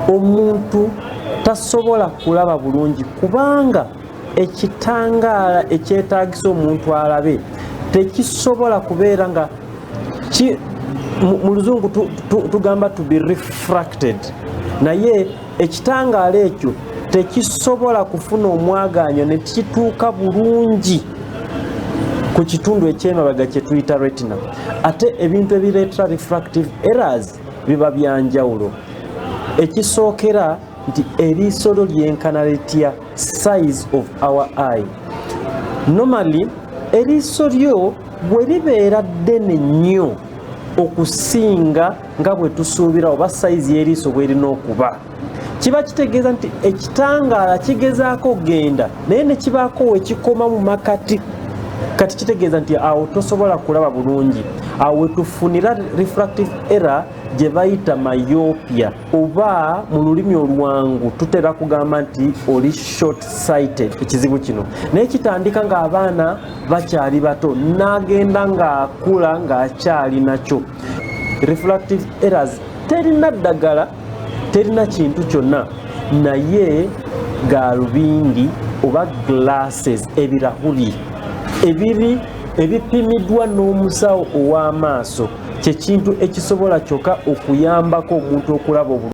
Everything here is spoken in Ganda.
omuntu tasobola kulaba bulungi kubanga ekitangaala ekyetaagisa omuntu alabe tekisobola kubeera nga mu luzungu tugamba to be refracted, naye ekitangaala ekyo tekisobola kufuna omwaganyo ne kituuka bulungi ku kitundu eky'emabega kye tuyita retina. Ate ebintu ebireetera refractive errors biba byanjawulo. Ekisookera nti eriiso lyo lyenkana litya size of our eye. Normally eriiso lyo bwe libeera ddene nnyo okusinga nga bwe tusuubira oba size y'eriiso bw'erina okuba, kiba kitegeeza nti ekitangaala kigezaako genda naye ne kibaako we kikoma mu makati. Kati kitegeeza nti awo tosobola kulaba bulungi. Awo we tufunira refractive error gye bayita myopia, oba mu lulimi olwangu tutera kugamba nti oli short sighted. Ekizibu kino naye kitandika ng'abaana bakyali bato n'agenda ng'akula ng'akyali nakyo. Refractive errors terina ddagala, terina kintu kyonna, naye gaalubindi oba glasses, ebirahuri ebipimiddwa n'omusawo ow'amaaso kye kintu ekisobola kyokka okuyambako omuntu okulaba obulungi.